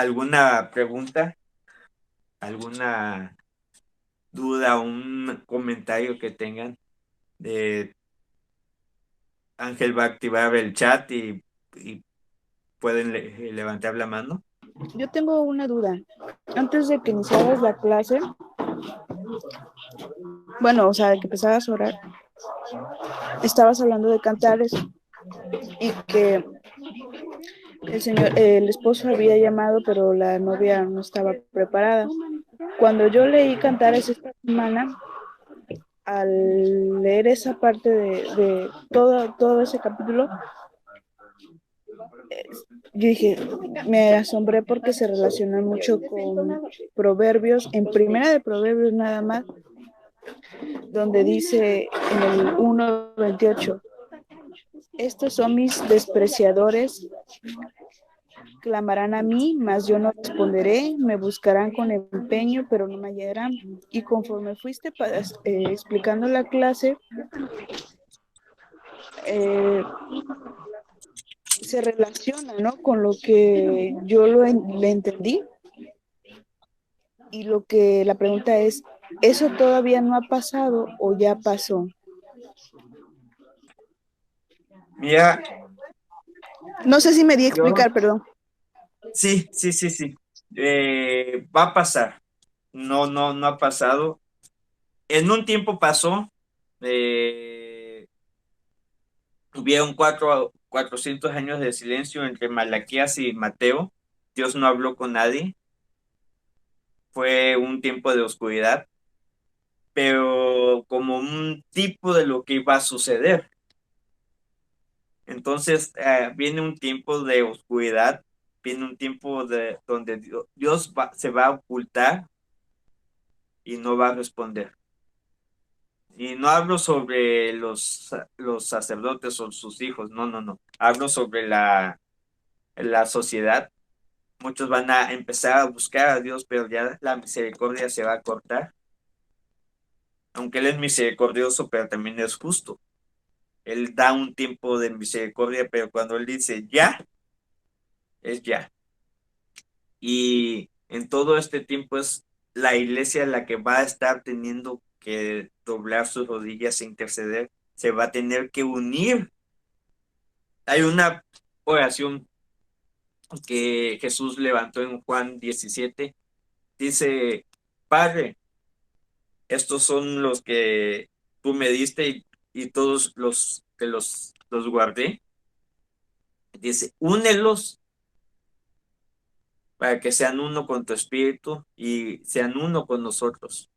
¿Alguna pregunta? ¿Alguna duda o un comentario que tengan? Eh, Ángel va a activar el chat y pueden levantar la mano. Yo tengo una duda. Antes de que iniciaras la clase, bueno, o sea, de que empezabas a orar, estabas hablando de cantares y que el esposo había llamado, pero la novia no estaba preparada. Cuando yo leí cantares esta semana, al leer esa parte de todo ese capítulo, yo dije, me asombré porque se relaciona mucho con Proverbios, en primera de Proverbios nada más, donde dice en el 1:28, estos son mis despreciadores, clamarán a mí, mas yo no responderé, me buscarán con empeño, pero no me hallarán. Y conforme fuiste explicando la clase, eh, se relaciona, ¿no? Con lo que yo le entendí. Y lo que la pregunta es, ¿eso todavía no ha pasado o ya pasó? Mira, No sé si me di a yo, explicar, perdón. sí, sí, sí, sí. Va a pasar. No, no, no ha pasado. En un tiempo pasó. eh, Hubieron 400 años de silencio entre Malaquías y Mateo. Dios no habló con nadie. Fue un tiempo de oscuridad, pero como un tipo de lo que iba a suceder. Entonces, viene un tiempo de oscuridad, viene un tiempo donde Dios se va a ocultar y no va a responder. Y no hablo sobre los sacerdotes o sus hijos, no, no, no. Hablo sobre la sociedad. Muchos van a empezar a buscar a Dios, pero ya la misericordia se va a cortar. Aunque Él es misericordioso, pero también es justo. Él da un tiempo de misericordia, pero cuando Él dice ya, es ya. Y en todo este tiempo es la iglesia la que va a estar teniendo que doblar sus rodillas e interceder. Se va a tener que unir. Hay una oración que Jesús levantó en Juan 17. Dice, Padre, estos son los que tú me diste y todos los que los guardé. Dice, únelos para que sean uno con tu espíritu y sean uno con nosotros.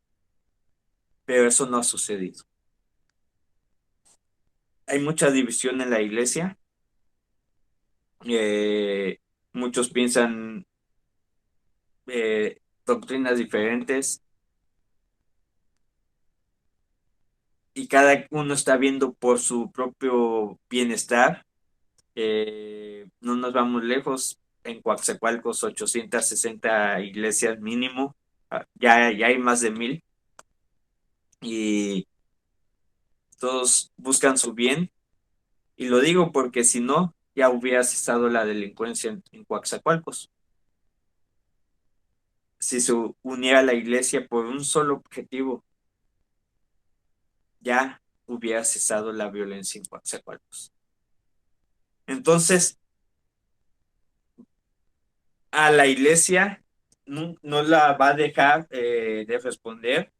Pero eso no ha sucedido. Hay mucha división en la iglesia. eh, Muchos piensan doctrinas diferentes y cada uno está viendo por su propio bienestar. No nos vamos lejos, en Coatzacoalcos 860 iglesias mínimo. Ya hay más de 1000 y todos buscan su bien. Y lo digo porque si no, ya hubiera cesado la delincuencia en Coatzacoalcos. Si se uniera la iglesia por un solo objetivo, ya hubiera cesado la violencia en Coatzacoalcos. Entonces, a la iglesia no la va a dejar de responder,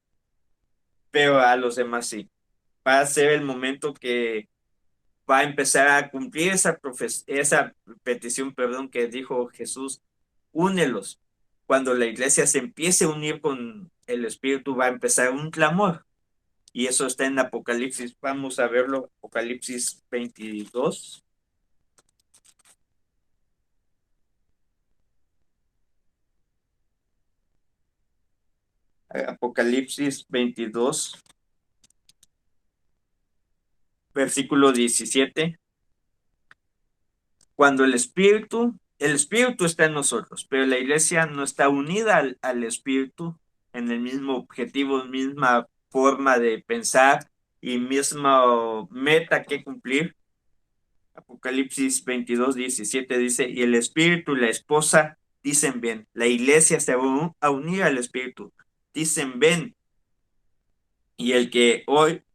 pero a los demás sí. Va a ser el momento que va a empezar a cumplir esa petición, perdón, que dijo Jesús, únelos. Cuando la iglesia se empiece a unir con el Espíritu, va a empezar un clamor. Y eso está en Apocalipsis. Vamos a verlo, Apocalipsis 22. Apocalipsis 22, versículo 17. Cuando el Espíritu está en nosotros, pero la iglesia no está unida al Espíritu en el mismo objetivo, misma forma de pensar y misma meta que cumplir. Apocalipsis 22:17 dice, y el Espíritu y la esposa dicen ven. La iglesia se va a unir al Espíritu. Dicen ven. Y el que oye,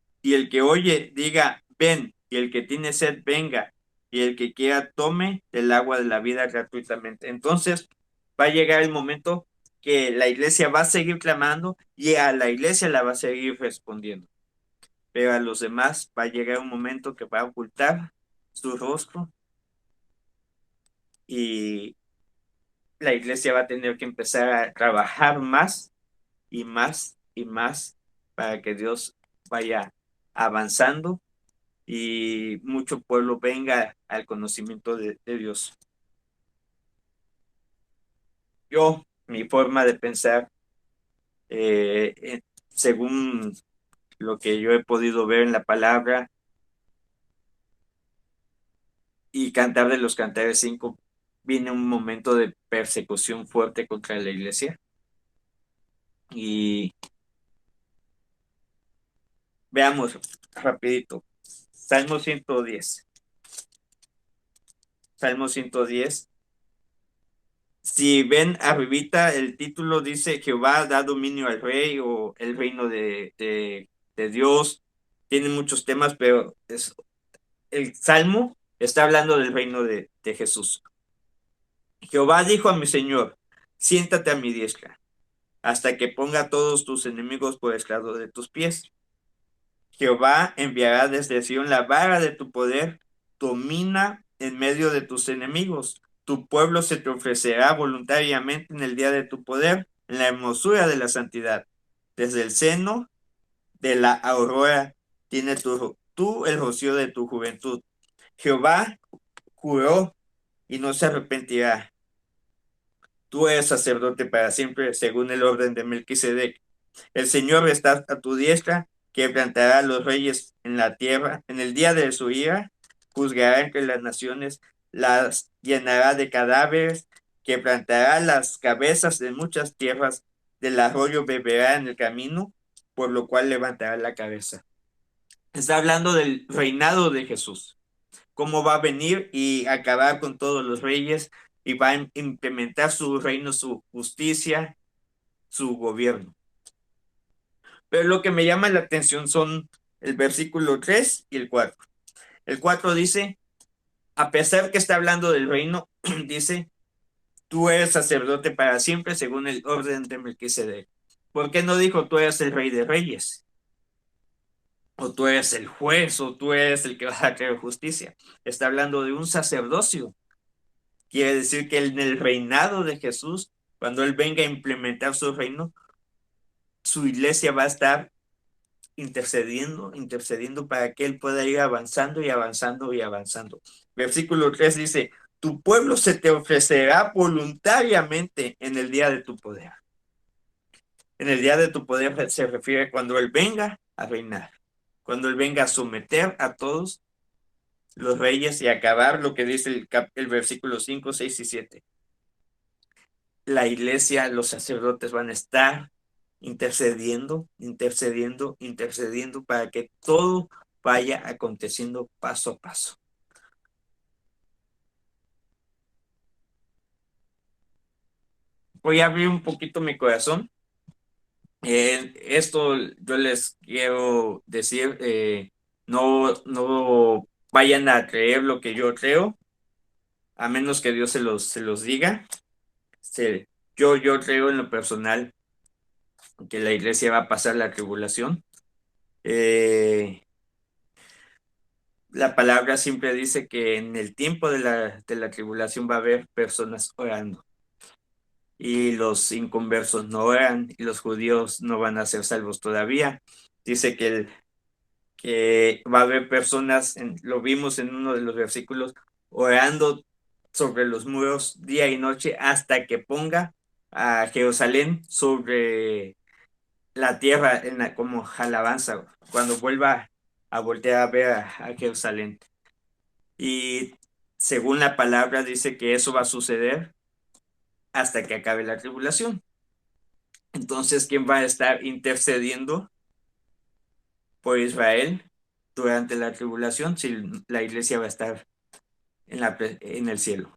diga ven. Y el que tiene sed, venga. Y el que quiera, tome del agua de la vida gratuitamente. Entonces, va a llegar el momento que la iglesia va a seguir clamando y a la iglesia la va a seguir respondiendo. Pero a los demás va a llegar un momento que va a ocultar su rostro y la iglesia va a tener que empezar a trabajar más y más y más para que Dios vaya avanzando y mucho pueblo venga al conocimiento de Dios. Yo, mi forma de pensar, según lo que yo he podido ver en la palabra y Cantar de los Cantares 5, viene un momento de persecución fuerte contra la iglesia. Y veamos rapidito. Salmo 110. Salmo 110. Si ven arribita, el título dice Jehová da dominio al rey o el reino de Dios. Tiene muchos temas, pero el Salmo está hablando del reino de Jesús. Jehová dijo a mi Señor, siéntate a mi diestra, hasta que ponga a todos tus enemigos por estrado de tus pies. Jehová enviará desde Sión la vara de tu poder, domina en medio de tus enemigos. Tu pueblo se te ofrecerá voluntariamente en el día de tu poder, en la hermosura de la santidad. Desde el seno de la aurora tiene tú el rocío de tu juventud. Jehová juró y no se arrepentirá. Tú eres sacerdote para siempre, según el orden de Melquisedec. El Señor está a tu diestra, que plantará a los reyes en la tierra. En el día de su ira, juzgará entre las naciones, las llenará de cadáveres, que plantará las cabezas de muchas tierras, del arroyo beberá en el camino, por lo cual levantará la cabeza. Está hablando del reinado de Jesús, cómo va a venir y acabar con todos los reyes y va a implementar su reino, su justicia, su gobierno. Pero lo que me llama la atención son el versículo 3 y el 4. El 4 dice, a pesar que está hablando del reino, dice, tú eres sacerdote para siempre según el orden de Melquisedec. ¿Por qué no dijo tú eres el rey de reyes? O tú eres el juez, o tú eres el que va a traer justicia. Está hablando de un sacerdocio. Quiere decir que en el reinado de Jesús, cuando Él venga a implementar su reino, su iglesia va a estar intercediendo para que Él pueda ir avanzando y avanzando y avanzando. Versículo 3 dice, tu pueblo se te ofrecerá voluntariamente en el día de tu poder. En el día de tu poder se refiere cuando Él venga a reinar, cuando Él venga a someter a todos los reyes y acabar lo que dice el versículo 5, 6 y 7. La iglesia, los sacerdotes van a estar intercediendo para que todo vaya aconteciendo paso a paso. Voy a abrir un poquito mi corazón. Esto yo les quiero decir, no vayan a creer lo que yo creo, a menos que Dios se los diga. Yo creo en lo personal que la iglesia va a pasar la tribulación. La palabra siempre dice que en el tiempo de la tribulación va a haber personas orando y los inconversos no oran y los judíos no van a ser salvos todavía. Dice que va a haber personas, lo vimos en uno de los versículos, orando sobre los muros día y noche hasta que ponga a Jerusalén sobre la tierra como alabanza, cuando vuelva a voltear a ver a Jerusalén. Y según la palabra dice que eso va a suceder hasta que acabe la tribulación. Entonces, ¿quién va a estar intercediendo por Israel durante la tribulación si la iglesia va a estar en el cielo?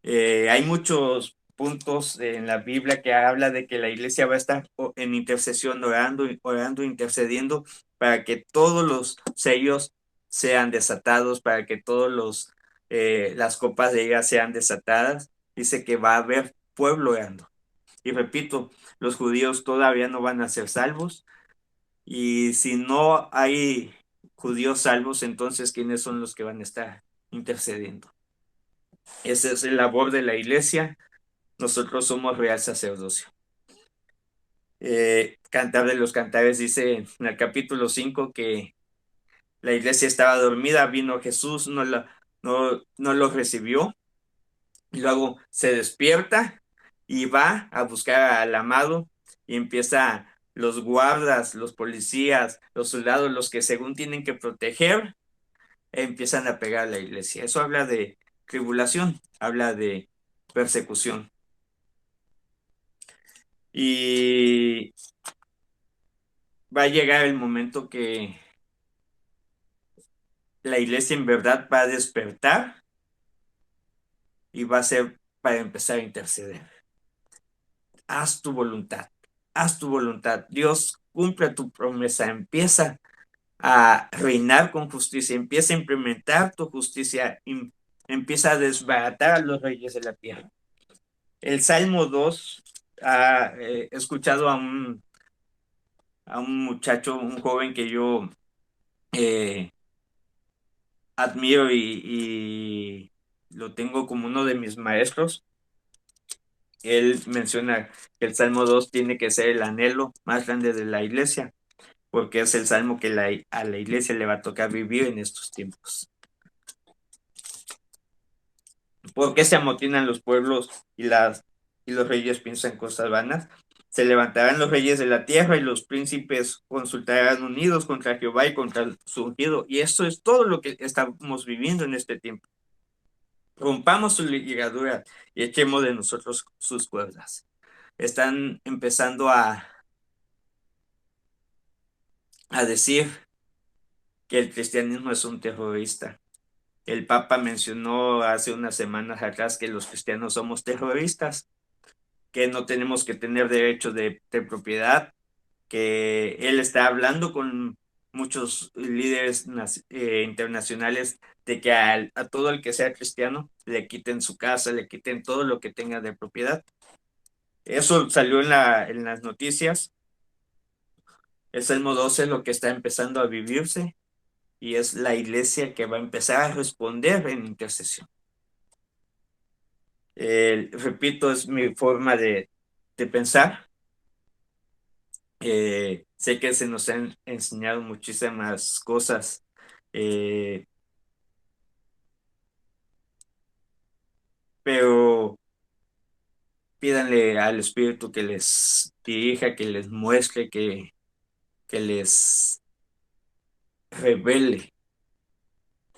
Hay muchos puntos en la Biblia que habla de que la iglesia va a estar en intercesión, orando, orando, intercediendo para que todos los sellos sean desatados, para que todos las copas de ira sean desatadas. Dice que va a haber pueblo orando. Y repito, los judíos todavía no van a ser salvos. Y si no hay judíos salvos, entonces ¿quiénes son los que van a estar intercediendo? Esa es la labor de la iglesia. Nosotros somos real sacerdocio. Cantar de los Cantares dice en el capítulo 5 que la iglesia estaba dormida, vino Jesús, no lo recibió, y luego se despierta y va a buscar al amado y empieza los guardas, los policías, los soldados, los que según tienen que proteger, empiezan a pegar a la iglesia. Eso habla de tribulación, habla de persecución. Y va a llegar el momento que la iglesia en verdad va a despertar y va a ser para empezar a interceder. Haz tu voluntad, haz tu voluntad. Dios cumple tu promesa, empieza a reinar con justicia, empieza a implementar tu justicia, empieza a desbaratar a los reyes de la tierra. El Salmo 2, he escuchado a un muchacho, un joven que yo admiro y lo tengo como uno de mis maestros. Él menciona que el Salmo 2 tiene que ser el anhelo más grande de la iglesia, porque es el salmo que a la iglesia le va a tocar vivir en estos tiempos. ¿Por qué se amotinan los pueblos y los reyes piensan cosas vanas? Se levantarán los reyes de la tierra y los príncipes consultarán unidos contra Jehová y contra su ungido. Y eso es todo lo que estamos viviendo en este tiempo. Rompamos su ligadura y echemos de nosotros sus cuerdas. Están empezando a decir que el cristianismo es un terrorista. El Papa mencionó hace unas semanas atrás que los cristianos somos terroristas, que no tenemos que tener derecho de propiedad, que él está hablando con muchos líderes internacionales de que a todo el que sea cristiano le quiten su casa, le quiten todo lo que tenga de propiedad. Eso salió en las noticias. El Salmo 12 es lo que está empezando a vivirse y es la iglesia que va a empezar a responder en intercesión. Repito, es mi forma de pensar. Sé que se nos han enseñado muchísimas cosas, eh, pero pídanle al Espíritu que les dirija, que les muestre, que les revele.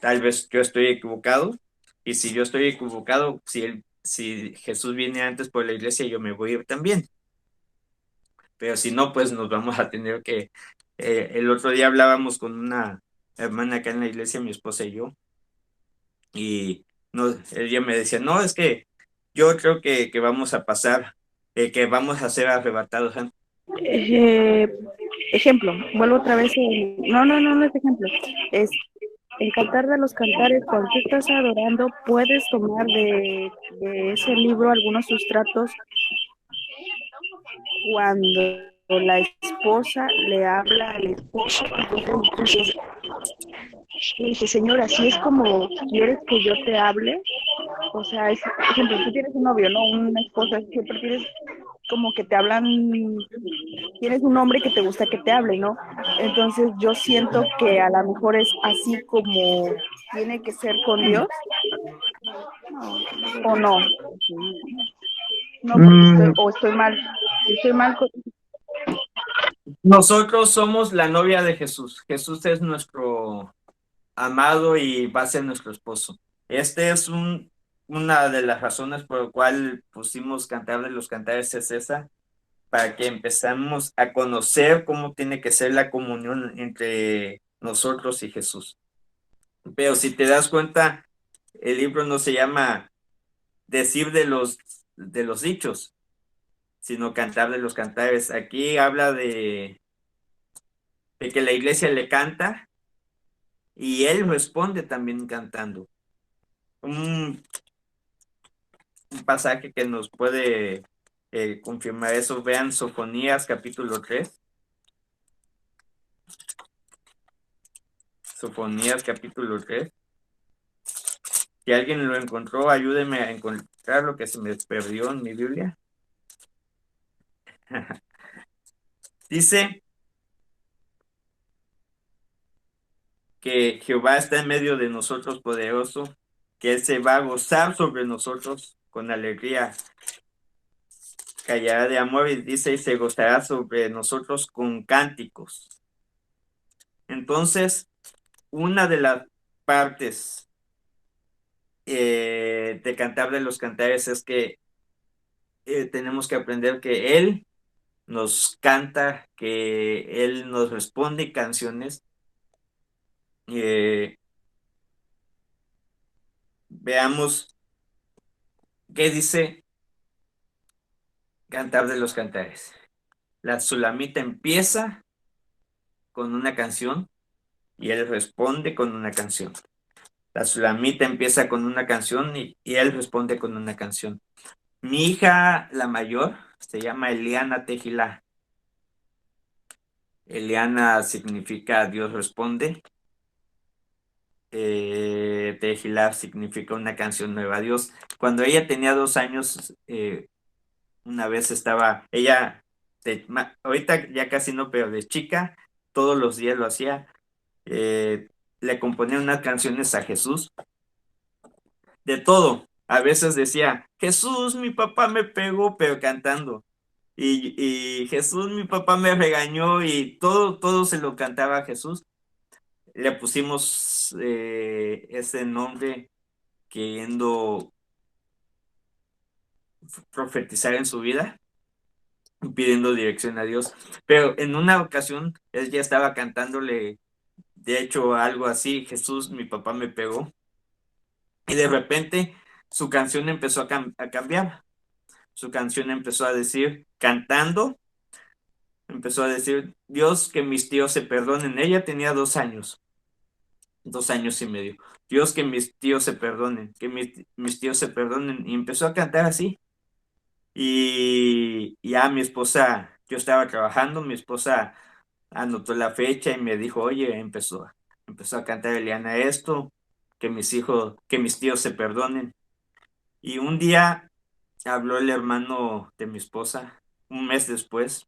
Tal vez yo estoy equivocado, y si yo estoy equivocado, si Jesús viene antes por la iglesia, yo me voy a ir también. Pero si no, pues nos vamos a tener que... el otro día hablábamos con una hermana acá en la iglesia, mi esposa y yo, y no, ella me decía, no, es que yo creo que vamos a pasar, que vamos a ser arrebatados antes. Eh, ejemplo, vuelvo otra vez. No es ejemplo. Es el cantar de los cantares. Cuando tú estás adorando, puedes tomar de ese libro algunos sustratos cuando la esposa le habla al esposo. Entonces dice, señora, si es como quieres que yo te hable, o sea, es, por ejemplo, tú tienes un novio, ¿no? Una esposa, siempre tienes como que te hablan, tienes un hombre que te gusta que te hable, ¿no? Entonces yo siento que a lo mejor es así como tiene que ser con Dios, o no. No, porque estoy mal con... Nosotros somos la novia de Jesús. Jesús es nuestro amado y va a ser nuestro esposo. Este es una de las razones por la cual pusimos Cantar de los Cantares es esa, para que empezamos a conocer cómo tiene que ser la comunión entre nosotros y Jesús. Pero si te das cuenta, el libro no se llama decir de los dichos, sino cantar de los cantares. Aquí habla de que la iglesia le canta y él responde también cantando. Un, un pasaje que nos puede confirmar eso, vean Sofonías capítulo 3. Sofonías capítulo 3. Si alguien lo encontró, ayúdeme a encontrar lo que se me perdió en mi Biblia. Dice que Jehová está en medio de nosotros poderoso, que Él se va a gozar sobre nosotros con alegría, callará de amor y dice, y se gozará sobre nosotros con cánticos. Entonces, una de las partes de Cantar de los Cantares es que tenemos que aprender que Él nos canta, que Él nos responde canciones. Eh, Veamos qué dice Cantar de los Cantares. La Sulamita empieza con una canción y él responde con una canción. La Sulamita empieza con una canción y él responde con una canción. Mi hija, la mayor, se llama Eliana Tejilá. Eliana significa Dios responde. Tejilá significa una canción nueva a Dios. Cuando ella tenía 2 años, una vez estaba, ella, ahorita ya casi no, pero de chica, todos los días lo hacía, le componía unas canciones a Jesús, de todo. A veces decía, Jesús, mi papá me pegó, pero cantando. Y Jesús, mi papá me regañó y todo se lo cantaba a Jesús. Le pusimos ese nombre queriendo profetizar en su vida, pidiendo dirección a Dios. Pero en una ocasión él ya estaba cantándole, de hecho, algo así, Jesús, mi papá me pegó. Y de repente su canción empezó a cambiar. Su canción empezó a decir, cantando, empezó a decir, Dios, que mis tíos se perdonen. Ella tenía 2 años, 2 años y medio. Dios, que mis tíos se perdonen, que mis tíos se perdonen. Y empezó a cantar así. Y ya mi esposa, yo estaba trabajando, mi esposa anotó la fecha y me dijo, oye, empezó a cantar Eliana esto, que mis hijos, que mis tíos se perdonen. Y un día habló el hermano de mi esposa, un mes después,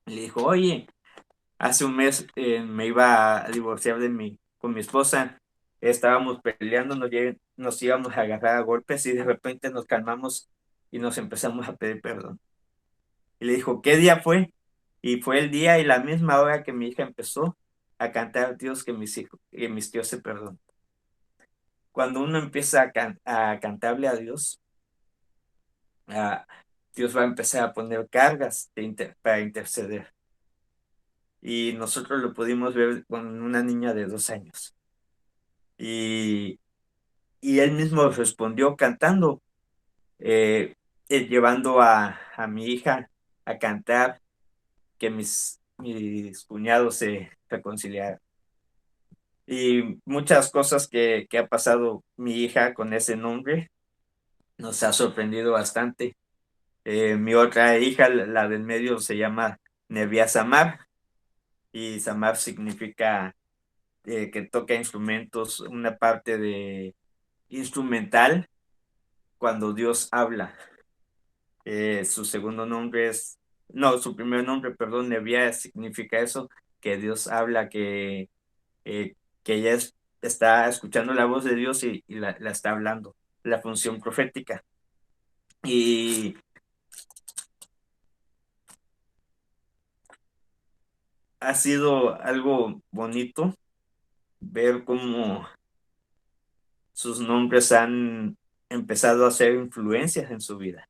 y le dijo, oye, hace un mes me iba a divorciar con mi esposa, estábamos peleando, nos íbamos a agarrar a golpes y de repente nos calmamos y nos empezamos a pedir perdón. Y le dijo, ¿qué día fue? Y fue el día y la misma hora que mi hija empezó a cantar Dios que mis hijos, que mis tíos se perdonen. Cuando uno empieza a cantarle a Dios, a, Dios va a empezar a poner cargas para interceder. Y nosotros lo pudimos ver con una niña de 2 años. Y, y él mismo respondió cantando, llevando a mi hija a cantar que mis cuñados se reconciliaron. Y muchas cosas que ha pasado mi hija con ese nombre nos ha sorprendido bastante. Mi otra hija, la del medio, se llama Nevia Samar y Samar significa que toca instrumentos, una parte de instrumental cuando Dios habla. Su segundo nombre es, no, su primer nombre, perdón, Nevia significa eso, que Dios habla, eh, que ella está escuchando la voz de Dios y la está hablando, la función profética. Y ha sido algo bonito ver cómo sus nombres han empezado a hacer influencias en su vida.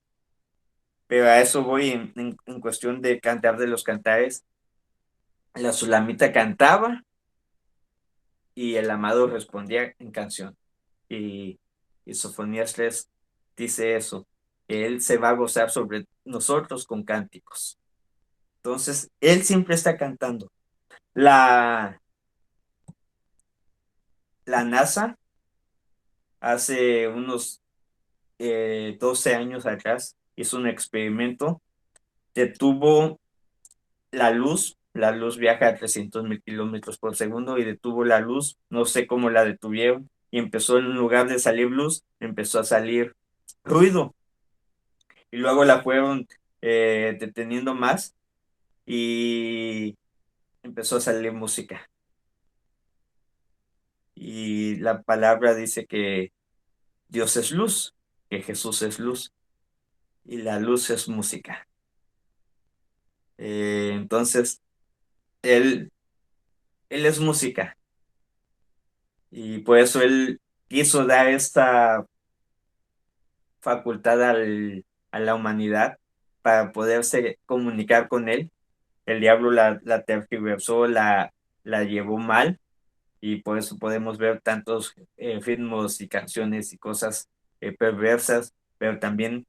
Pero a eso voy en cuestión de Cantar de los Cantares. La Sulamita cantaba y el amado respondía en canción. Y, y Sofonías 3 dice eso, que Él se va a gozar sobre nosotros con cánticos. Entonces, Él siempre está cantando. La, la NASA hace unos 12 años atrás hizo un experimento, detuvo la luz viaja a 300,000 kilómetros por segundo y detuvo la luz, no sé cómo la detuvieron, y empezó en lugar de salir luz, empezó a salir ruido, y luego la fueron deteniendo más y empezó a salir música. Y la palabra dice que Dios es luz, que Jesús es luz, y la luz es música. Entonces, Él, Él es música, y por eso Él quiso dar esta facultad a la humanidad para poderse comunicar con Él. El diablo la tergiversó, la llevó mal, y por eso podemos ver tantos ritmos y canciones y cosas perversas, pero también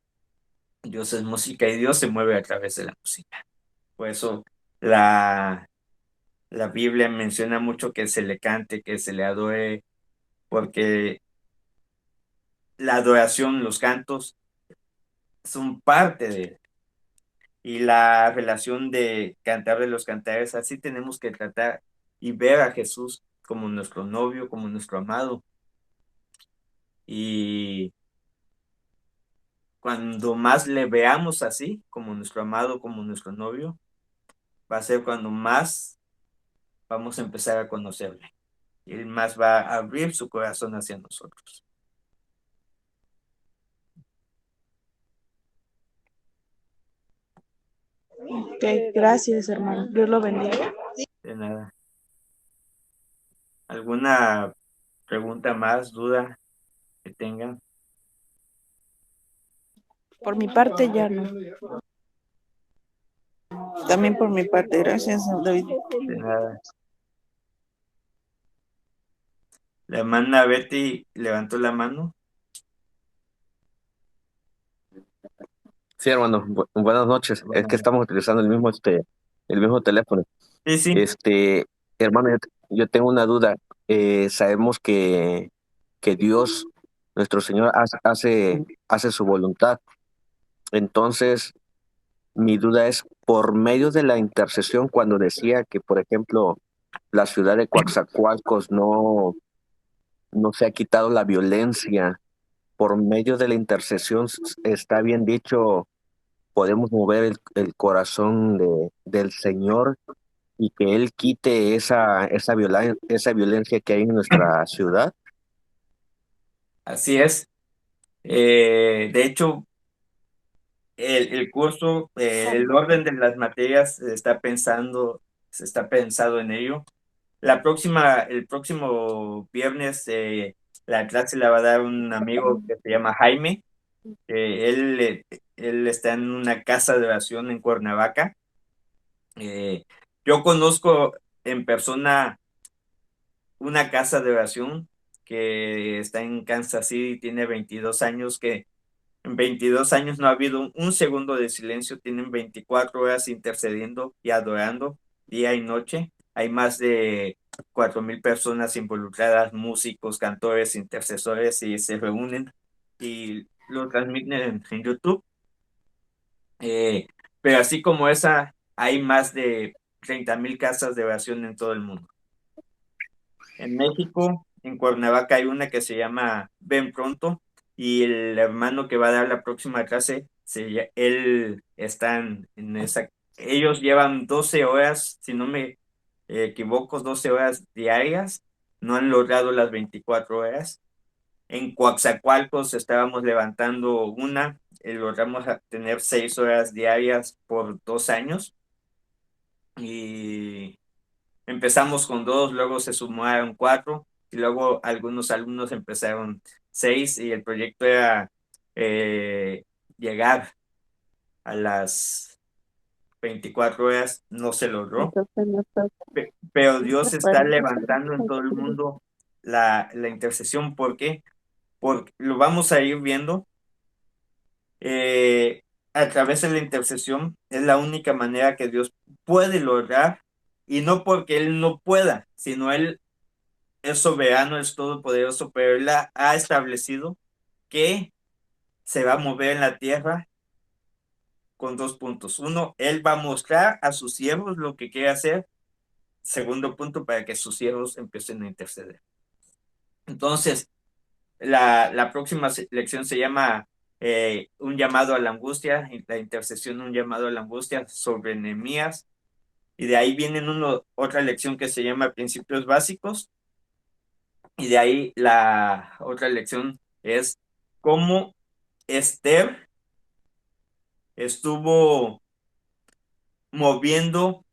Dios es música y Dios se mueve a través de la música. Por eso la, la Biblia menciona mucho que se le cante, que se le adore, porque la adoración, los cantos son parte de él. Y la relación de cantar de los cantares, así tenemos que tratar y ver a Jesús como nuestro novio, como nuestro amado. Y cuando más le veamos así, como nuestro amado, como nuestro novio, va a ser cuando más vamos a empezar a conocerle. Y él más va a abrir su corazón hacia nosotros. Ok, gracias, hermano. Dios lo bendiga. De nada. ¿Alguna pregunta más, duda que tengan? Por mi parte ya no. También por mi parte, gracias, David. De nada. La hermana Betty levantó la mano. Sí, hermano, buenas noches. Es que estamos utilizando el mismo teléfono. Sí, sí. Este, Hermano, yo tengo una duda. Sabemos que Dios, nuestro Señor, hace su voluntad. Entonces, mi duda es, por medio de la intercesión, cuando decía que, por ejemplo, la ciudad de Coatzacoalcos no se ha quitado la violencia, por medio de la intercesión, está bien dicho, podemos mover el corazón del Señor y que Él quite esa violencia que hay en nuestra ciudad. Así es. De hecho, el curso, el orden de las materias se está pensando en ello. El próximo viernes, la clase la va a dar un amigo que se llama Jaime. Él está en una casa de oración en Cuernavaca. Eh, yo conozco en persona una casa de oración que está en Kansas City, tiene 22 años, que en 22 años no ha habido un segundo de silencio, tienen 24 horas intercediendo y adorando día y noche. Hay más de 4,000 personas involucradas, músicos, cantores, intercesores, y se reúnen y lo transmiten en YouTube. Eh, pero así como esa, hay más de 30,000 casas de oración en todo el mundo. En México, en Cuernavaca, hay una que se llama Ven Pronto, y el hermano que va a dar la próxima clase, él está en esa. Ellos llevan 12 horas, si no me equivoco, 12 horas diarias, no han logrado las 24 horas. En Coatzacoalcos estábamos levantando logramos tener 6 horas diarias por 2 años, y empezamos con dos, luego se sumaron cuatro, y luego algunos alumnos empezaron 6, y el proyecto era eh, llegar a las 24 horas. No se logró, Entonces, no está, pero no Dios está está padre. levantando en todo el mundo la intercesión. ¿Por qué? Porque lo vamos a ir viendo. eh, a través de la intercesión es la única manera que Dios puede lograr, y no porque Él no pueda, sino Él es soberano, es todopoderoso, pero Él ha establecido que se va a mover en la tierra con dos puntos. Uno, Él va a mostrar a sus siervos lo que quiere hacer. Segundo punto, para que sus siervos empiecen a interceder. Entonces, la próxima lección se llama un llamado a la angustia, la intercesión, un llamado a la angustia sobre Nehemías. Y de ahí viene otra lección que se llama principios básicos. Y de ahí la otra lección es cómo Esther estuvo moviendo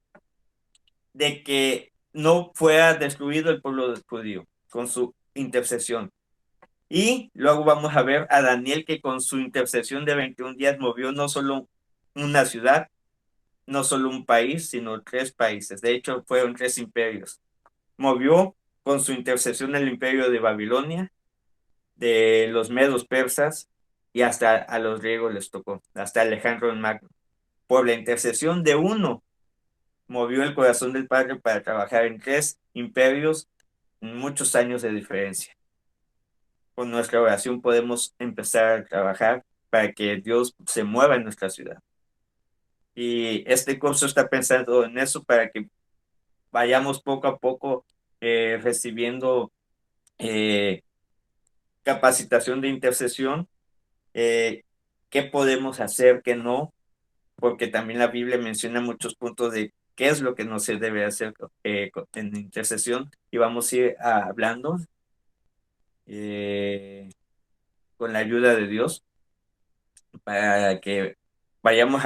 de que no fuera destruido el pueblo judío con su intercesión. Y luego vamos a ver a Daniel, que con su intercesión de 21 días movió no solo una ciudad, no solo un país, sino tres países. De hecho, fueron tres imperios. Movió con su intercesión el imperio de Babilonia, de los medos persas, y hasta a los griegos les tocó, hasta Alejandro el Magno. Por la intercesión de uno, movió el corazón del Padre para trabajar en tres imperios, muchos años de diferencia. Con nuestra oración podemos empezar a trabajar para que Dios se mueva en nuestra ciudad. Y este curso está pensado en eso, para que vayamos poco a poco recibiendo eh, capacitación de intercesión, qué podemos hacer, qué no, porque también la Biblia menciona muchos puntos de qué es lo que no se debe hacer en intercesión, y vamos a ir hablando eh, con la ayuda de Dios para que vayamos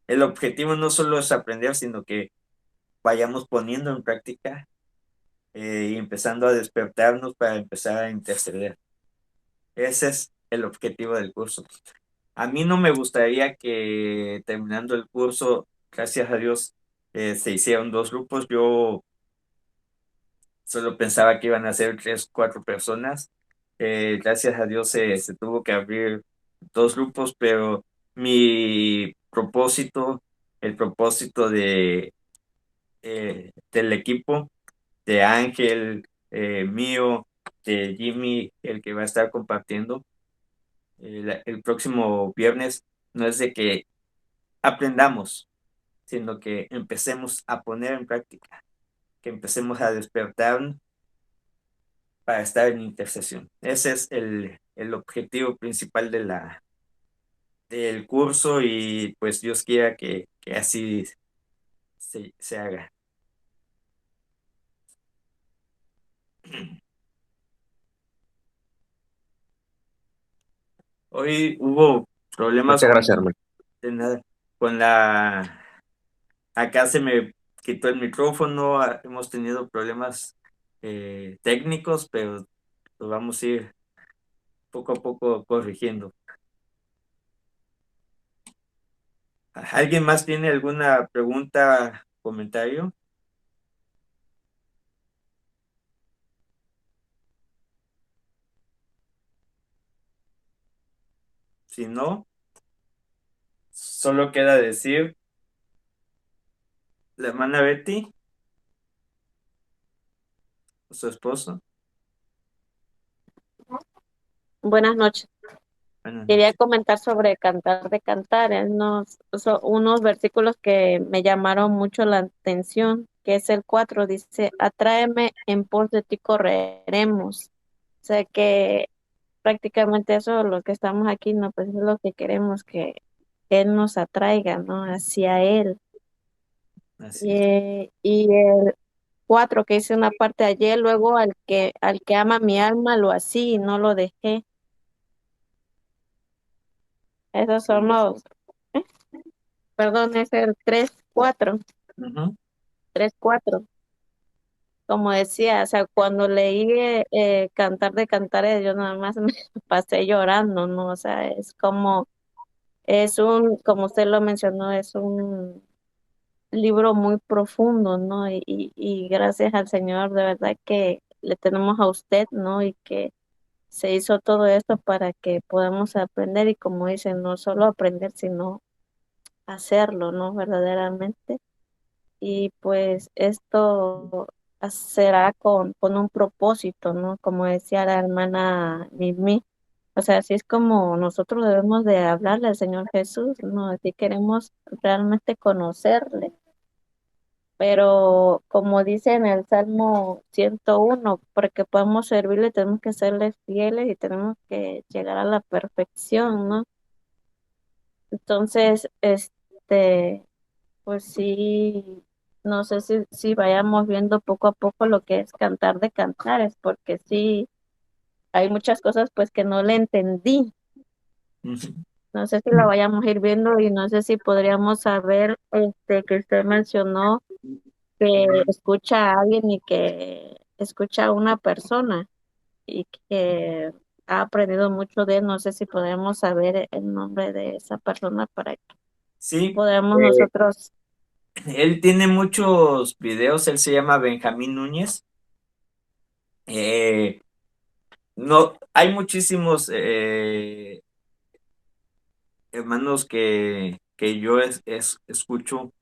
el objetivo no solo es aprender, sino que vayamos poniendo en práctica y empezando a despertarnos para empezar a interceder. Ese es el objetivo del curso. A mí no me gustaría que terminando el curso, gracias a Dios, se hicieron dos grupos. Yo solo pensaba que iban a ser tres, cuatro personas. Gracias a Dios se tuvo que abrir dos grupos, pero mi propósito, el propósito del equipo, de Ángel, mío, de Jimmy, el que va a estar compartiendo el próximo viernes, no es de que aprendamos, sino que empecemos a poner en práctica, que empecemos a despertar para estar en intercesión. Ese es el objetivo principal del curso, y pues Dios quiera que así se haga. Hoy hubo problemas Muchas gracias, hermano. de nada, con acá se me quitó el micrófono, hemos tenido problemas técnicos, pero lo vamos a ir poco a poco corrigiendo. ¿Alguien más tiene alguna pregunta, comentario? Si no, solo queda decir, la hermana Betty, su esposo. Buenas noches. Buenas Quería noches. comentar sobre Cantar de Cantares, unos versículos que me llamaron mucho la atención, que es el 4 dice, atráeme, en pos de ti correremos. O sea que prácticamente eso, lo que estamos aquí, no, pues es lo que queremos, que Él nos atraiga, ¿no? Hacia Él. Así es. Y el 4 que dice una parte ayer, luego al que ama mi alma lo así, no lo dejé. Esos son ¿eh? Perdón, es el 3-4, Ujú. 3-4. Como decía, o sea, cuando leí Cantar de Cantares, yo nada más me pasé llorando, ¿no? O sea, es como, como usted lo mencionó, es un libro muy profundo, ¿no? Y gracias al Señor, de verdad que le tenemos a usted, ¿no? Y que se hizo todo esto para que podamos aprender y como dicen, no solo aprender, sino hacerlo, ¿no? Verdaderamente. Y pues esto será con un propósito, ¿no? Como decía la hermana Mimi. O sea, así es como nosotros debemos de hablarle al Señor Jesús, ¿no? Así queremos realmente conocerle. Pero como dice en el Salmo 101, porque podemos servirle, tenemos que serle fieles y tenemos que llegar a la perfección, ¿no? Entonces, pues sí, no sé si vayamos viendo poco a poco lo que es cantar de cantares, porque sí, hay muchas cosas pues que no le entendí. Ujú. No sé si la vayamos a ir viendo y no sé si podríamos saber que usted mencionó que escucha a alguien y que escucha a una persona y que ha aprendido mucho de él. No sé si podemos saber el nombre de esa persona para que Sí, podamos nosotros. él tiene muchos videos, él se llama Benjamín Núñez. Eh, no, hay muchísimos hermanos que yo escucho,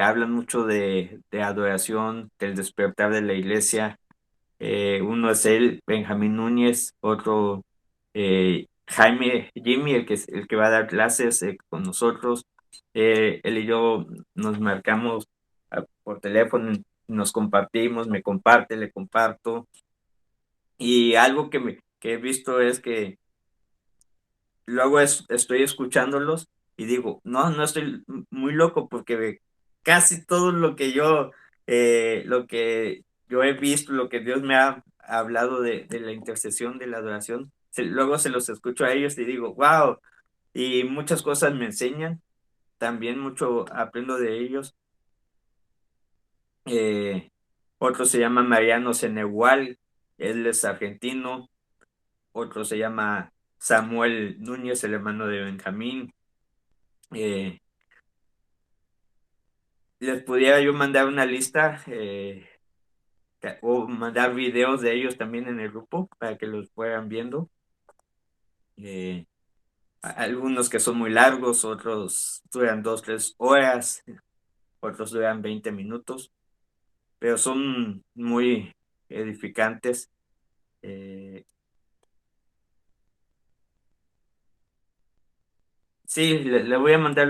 hablan mucho de adoración, del despertar de la iglesia. Uno es él, Benjamín Núñez, otro Jimmy, el que va a dar clases con nosotros. Él y yo nos marcamos por teléfono, nos compartimos, me comparte, le comparto. Y algo que he visto es que luego estoy escuchándolos y digo, no, no estoy muy loco porque casi todo lo que yo he visto, lo que Dios me ha hablado de la intercesión, de la adoración, luego se los escucho a ellos y digo, wow, y muchas cosas me enseñan, también mucho aprendo de ellos. Eh, Otro se llama Mariano Cenegual, él es argentino. Otro se llama Samuel Núñez, el hermano de Benjamín. Eh, Les pudiera yo mandar una lista o mandar videos de ellos también en el grupo para que los fueran viendo. Eh, Algunos que son muy largos, otros duran 2, 3 horas, otros duran 20 minutos, pero son muy edificantes. Eh, sí, le voy a mandar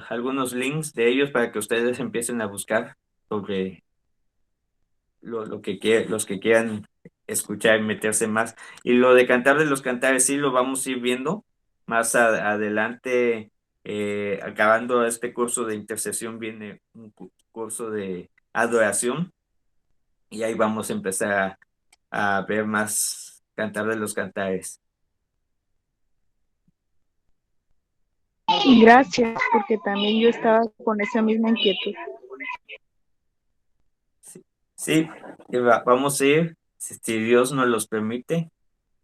algunos links de ellos para que ustedes empiecen a buscar sobre los que quieran escuchar y meterse más. Y lo de cantar de los cantares, sí lo vamos a ir viendo más adelante. Acabando este curso de intercesión, viene un curso de adoración y ahí vamos a empezar a ver más cantar de los cantares. Gracias, porque también yo estaba con esa misma inquietud. Sí, sí, vamos a ir, si Dios nos los permite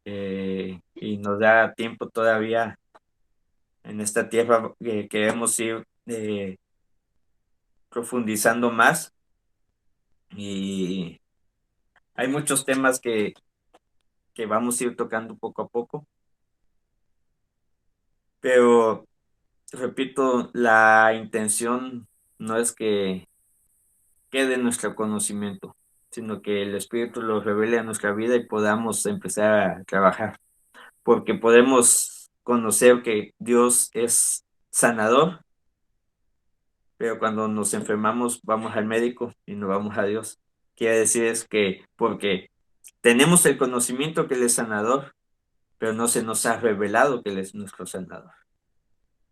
y nos da tiempo todavía en esta tierra, queremos ir profundizando más y hay muchos temas que vamos a ir tocando poco a poco, pero repito, la intención no es que quede en nuestro conocimiento, sino que el Espíritu lo revele a nuestra vida y podamos empezar a trabajar, porque podemos conocer que Dios es sanador, pero cuando nos enfermamos vamos al médico y no vamos a Dios. Quiere decir es que porque tenemos el conocimiento que Él es sanador, pero no se nos ha revelado que Él es nuestro sanador.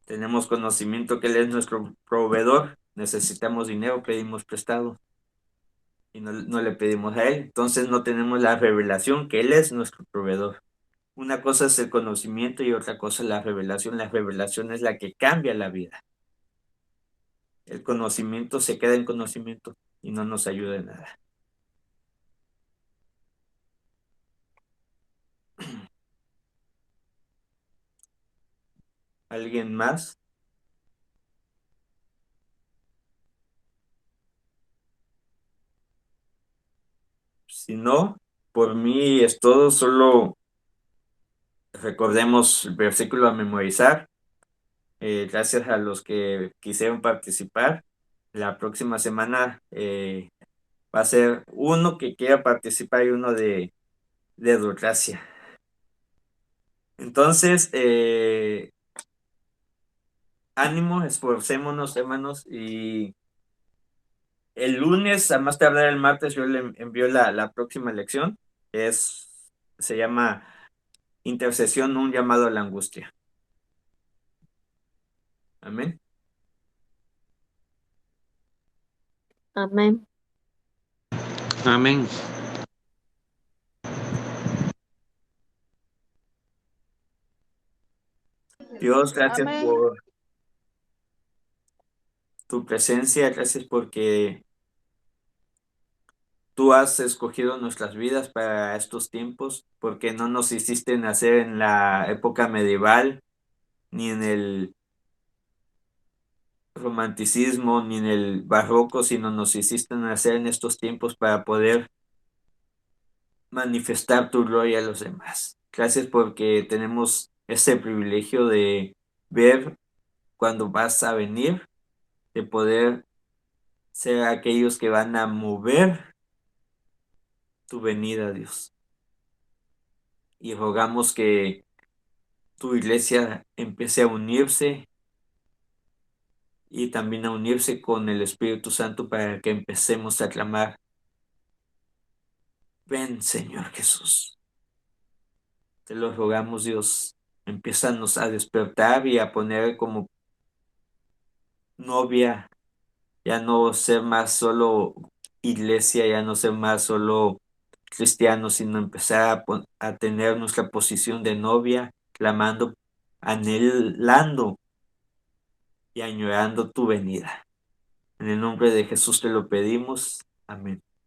Tenemos conocimiento que Él es nuestro proveedor, necesitamos dinero, pedimos prestado y no le pedimos a Él. Entonces no tenemos la revelación que Él es nuestro proveedor. Una cosa es el conocimiento y otra cosa es la revelación. La revelación es la que cambia la vida. El conocimiento se queda en conocimiento y no nos ayuda en nada. ¿Alguien más? Si no, por mí es todo, solo recordemos el versículo a memorizar. Gracias a los que quisieron participar. La próxima semana va a ser uno que quiera participar y uno de Educacia. Entonces, ánimo, esforcémonos, hermanos, y el lunes, a más tardar el martes, yo le envío la próxima lección, que se llama Intercesión, un llamado a la angustia. Amén. Amén. Amén. Dios, gracias Amén. por tu presencia, gracias porque tú has escogido nuestras vidas para estos tiempos, porque no nos hiciste nacer en la época medieval, ni en el romanticismo, ni en el barroco, sino nos hiciste nacer en estos tiempos para poder manifestar tu gloria a los demás. Gracias porque tenemos ese privilegio de ver cuando vas a venir, de poder ser aquellos que van a mover tu venida, Dios. Y rogamos que tu iglesia empiece a unirse y también a unirse con el Espíritu Santo para que empecemos a clamar, ven Señor Jesús. Te lo rogamos, Dios, empiezanos a despertar y a poner como novia, ya no ser más solo iglesia, ya no ser más solo cristianos, sino empezar a tener nuestra posición de novia, clamando, anhelando y añorando tu venida. En el nombre de Jesús te lo pedimos. Amén.